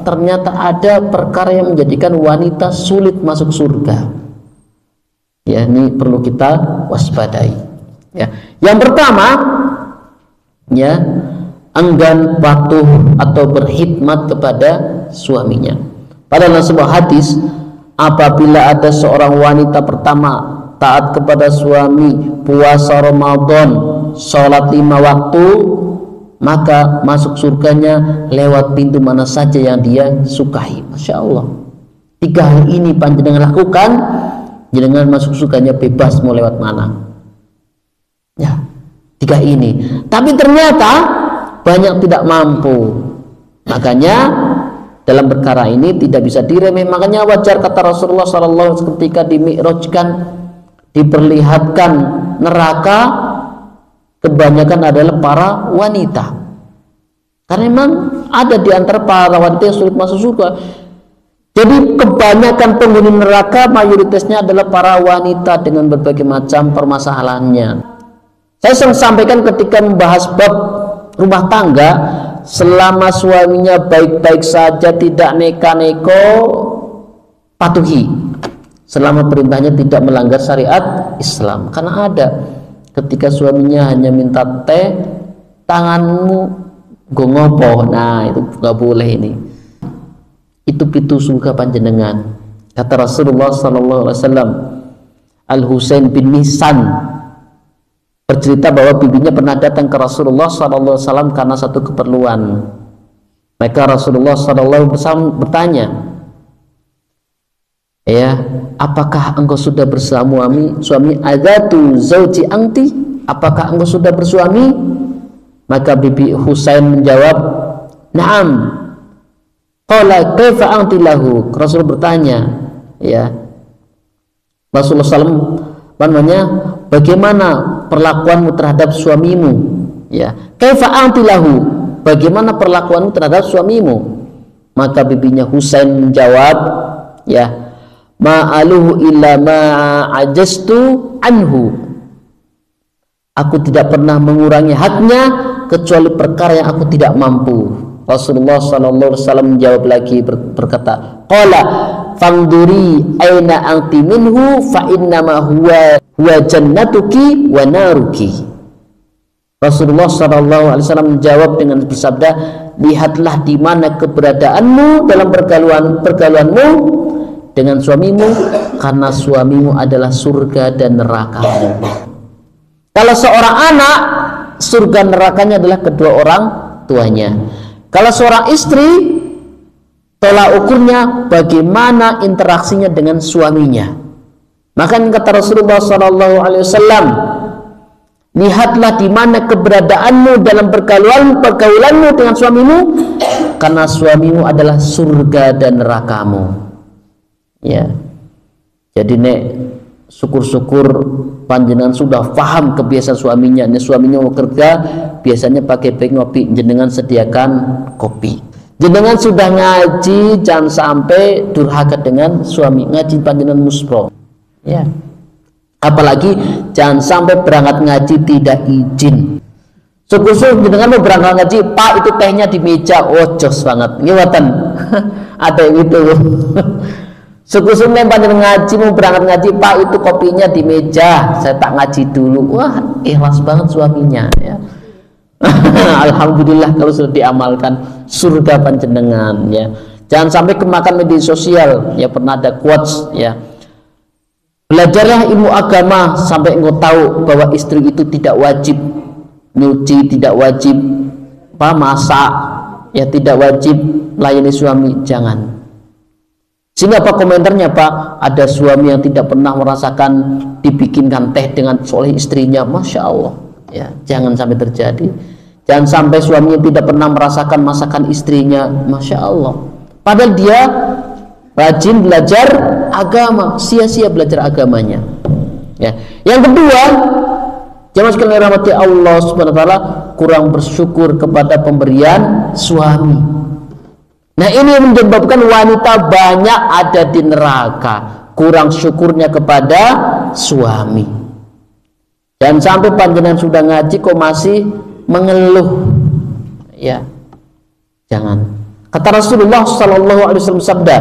ternyata ada perkara yang menjadikan wanita sulit masuk surga. Ya, ini perlu kita waspadai. Ya, yang pertama, ya, enggan patuh atau berkhidmat kepada suaminya. Pada dalam sebuah hadis, apabila ada seorang wanita pertama taat kepada suami, puasa Ramadan, sholat 5 waktu, maka masuk surganya lewat pintu mana saja yang dia sukai. Masya Allah, 3 hal ini panjenengan lakukan, jenengan masuk surganya bebas mau lewat mana. Ya, 3 ini. Tapi ternyata banyak tidak mampu. Makanya dalam perkara ini tidak bisa diremeh. Makanya wajar kata Rasulullah SAW ketika dimi'rajkan, diperlihatkan neraka, kebanyakan adalah para wanita. Karena memang ada di antara para wanita yang sulit masuk surga. Jadi kebanyakan penghuni neraka mayoritasnya adalah para wanita dengan berbagai macam permasalahannya. Saya sering sampaikan ketika membahas bab rumah tangga, selama suaminya baik-baik saja, tidak neka-neko, patuhi selama perintahnya tidak melanggar syariat Islam. Karena ada ketika suaminya hanya minta teh, tanganmu go ngopo, nah itu nggak boleh. Ini itu pintu surga panjenengan. Kata Rasulullah SAW, Al Husain bin Mihsan bercerita bahwa bibinya pernah datang ke Rasulullah SAW karena satu keperluan. Maka Rasulullah SAW bertanya, ya, apakah engkau sudah bersuami? Suami azatu zauji anti, apakah engkau sudah bersuami? Maka bibi Husain menjawab, na'am. Qala kaifa anti lahu? Rasul bertanya, ya, Rasulullah SAW bagaimana perlakuanmu terhadap suamimu? Ya, kaifa anti lahu? Bagaimana perlakuanmu terhadap suamimu? Maka bibinya Husain menjawab, ya, ma'aluhu illa ma'ajastu anhu. Aku tidak pernah mengurangi haknya kecuali perkara yang aku tidak mampu. Rasulullah SAW menjawab lagi berkata, qala fangduri aina anti minhu fa innama huwa jannatuki wa naruki. Rasulullah SAW menjawab dengan bersabda, lihatlah di mana keberadaanmu dalam pergaulanmu dengan suamimu, karena suamimu adalah surga dan nerakamu. Kalau seorang anak, surga nerakanya adalah kedua orang tuanya. Kalau seorang istri, tolak ukurnya bagaimana interaksinya dengan suaminya. Maka kata Rasulullah SAW, lihatlah di mana keberadaanmu dalam pergaulanmu dengan suamimu, karena suamimu adalah surga dan nerakamu. Ya, jadi nek syukur-syukur panjenengan sudah paham kebiasaan suaminya. Nek suaminya mau kerja biasanya pakai baik ngopi, jenengan sediakan kopi. Jenengan sudah ngaji, jangan sampai durhaka dengan suami. Ngaji panjenengan muspro, ya. Apalagi jangan sampai berangkat ngaji tidak izin. Syukur-syukur jenengan mau berangkat ngaji, Pak itu tehnya di meja, oh jos banget, ngewatan. Ada yang itu. Syukur-syukur panjenengan ngaji, mau berangkat ngaji, Pak itu kopinya di meja, saya tak ngaji dulu. Wah, ikhlas banget suaminya, ya. Alhamdulillah kalau sudah diamalkan, surga panjenengan, ya. Jangan sampai kemakan media sosial, ya. Pernah ada quotes, ya, belajarlah ilmu agama sampai engkau tahu bahwa istri itu tidak wajib nyuci, tidak wajib masak, ya, tidak wajib layani suami. Jangan. Sehingga apa komentarnya, Pak? Ada suami yang tidak pernah merasakan dibikinkan teh dengan oleh istrinya, masya Allah, ya. Jangan sampai terjadi. Jangan sampai suaminya tidak pernah merasakan masakan istrinya, masya Allah. Padahal dia rajin belajar agama, sia-sia belajar agamanya. Ya. Yang kedua, jamaah sekalian rahmati Allah Subhanahu wa taala, kurang bersyukur kepada pemberian suami. Nah, ini menyebabkan wanita banyak ada di neraka, kurang syukurnya kepada suami. Dan sampai panjenengan sudah ngaji kok masih mengeluh, ya, jangan. Kata Rasulullah sallallahu alaihi wasallam sabda,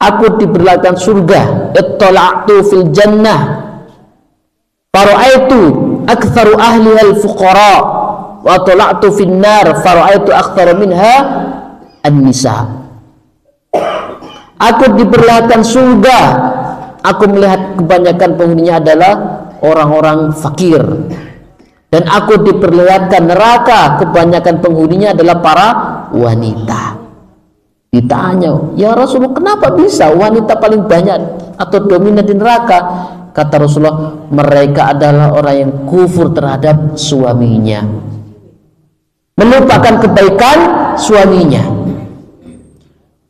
aku diperlihatkan surga, ittala'tu fil jannah fara'aitu aktsaru ahliha al-fuqara wa tala'tu fin nar fara'aitu aktsara minha an-nisa. Aku diperlihatkan surga, aku melihat kebanyakan penghuninya adalah orang-orang fakir. Dan aku diperlihatkan neraka, kebanyakan penghuninya adalah para wanita. Ditanya, ya Rasulullah, kenapa bisa wanita paling banyak atau dominan di neraka? Kata Rasulullah, mereka adalah orang yang kufur terhadap suaminya, melupakan kebaikan suaminya.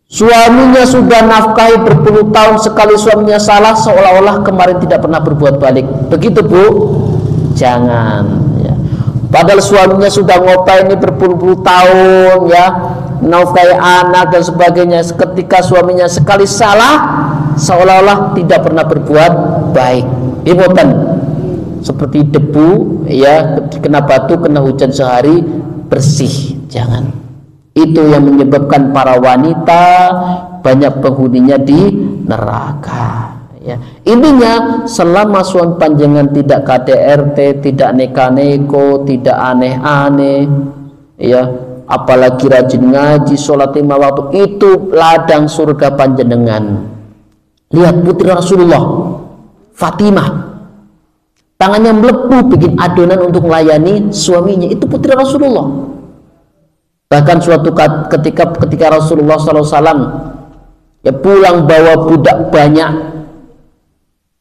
Suaminya sudah nafkahi berpuluh tahun, sekali suaminya salah seolah-olah kemarin tidak pernah berbuat balik. Begitu Bu? Jangan ya. Padahal suaminya sudah ngopain ini berpuluh-puluh tahun ya, nafkahi anak dan sebagainya. Ketika suaminya sekali salah seolah-olah tidak pernah berbuat baik. Imotan seperti debu ya, kena batu, kena hujan sehari bersih. Jangan. Itu yang menyebabkan para wanita banyak penghuninya di neraka ya. Intinya selama suami panjenengan tidak KDRT, tidak neka-neko, tidak aneh-aneh ya, apalagi rajin ngaji, sholat 5 waktu, itu ladang surga panjenengan. Lihat putri Rasulullah Fatimah, tangannya melepuh bikin adonan untuk melayani suaminya. Itu putri Rasulullah. Bahkan suatu ketika Rasulullah SAW ya pulang bawa budak banyak,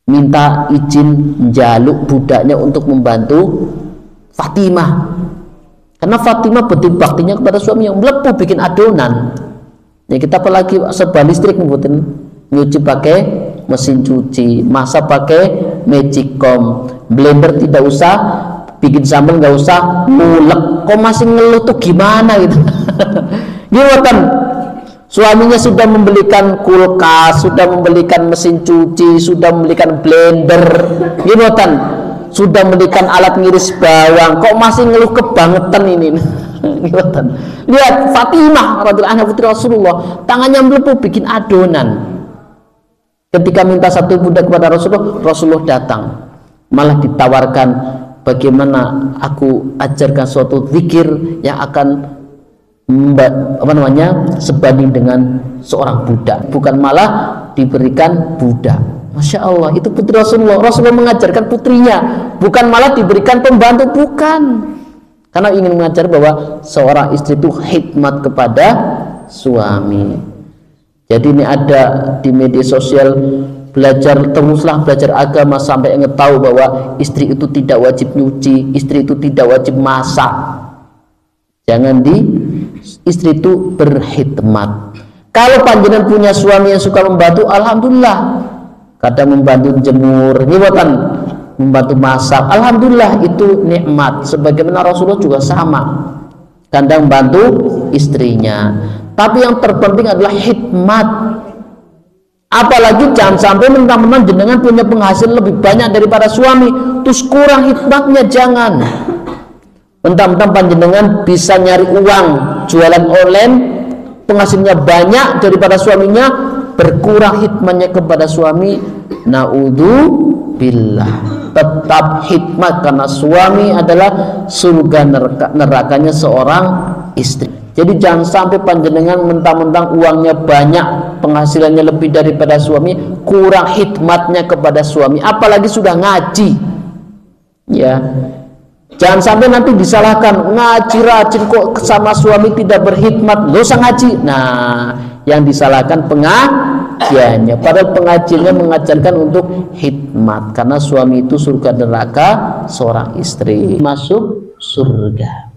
minta izin jaluk budaknya untuk membantu Fatimah, karena Fatimah betul baktinya kepada suami yang melepuh bikin adonan ya. Kita apalagi serba listrik, membuatin nyuci pakai mesin cuci, masak pakai magicom, blender tidak usah, bikin sambal nggak usah ngulek. Kok masih ngeluh tuh gimana gitu? Gimana? Suaminya sudah membelikan kulkas, sudah membelikan mesin cuci, sudah membelikan blender, gimana? Sudah membelikan alat ngiris bawang, kok masih ngeluh kebangetan ini? Gimana? Lihat Fatimah radhiyallahu anha putri Rasulullah, tangannya melepuh bikin adonan. Ketika minta satu budak kepada Rasulullah, Rasulullah datang, malah ditawarkan, bagaimana aku ajarkan suatu zikir yang akan sebanding dengan seorang budak, bukan malah diberikan budak. Masya Allah, itu putri Rasulullah. Rasulullah mengajarkan putrinya, bukan malah diberikan pembantu, bukan, karena ingin mengajar bahwa seorang istri itu khidmat kepada suami. Jadi ini ada di media sosial, teruslah belajar agama sampai ingin tahu bahwa istri itu tidak wajib nyuci, istri itu tidak wajib masak. Jangan istri itu berkhidmat. Kalau panjenengan punya suami yang suka membantu, alhamdulillah. Kadang membantu jemur, membantu masak, alhamdulillah, itu nikmat. Sebagaimana Rasulullah juga sama, kadang membantu istrinya. Tapi yang terpenting adalah khidmat. Apalagi jangan sampai mentang-mentang jenengan punya penghasilan lebih banyak daripada suami, terus kurang khidmatnya. Jangan. Mentang-mentang panjenengan bisa nyari uang, jualan online, penghasilannya banyak daripada suaminya, berkurang khidmatnya kepada suami, naudzubillah. Tetap khidmat, karena suami adalah surga nerakanya seorang istri. Jadi jangan sampai panjenengan mentang-mentang uangnya banyak, penghasilannya lebih daripada suami, kurang khidmatnya kepada suami, apalagi sudah ngaji ya. Jangan sampai nanti disalahkan, ngaji rajin kok sama suami tidak berkhidmat, dosa ngaji. Nah, yang disalahkan pengajiannya, padahal pengajiannya mengajarkan untuk khidmat, karena suami itu surga neraka seorang istri, masuk surga.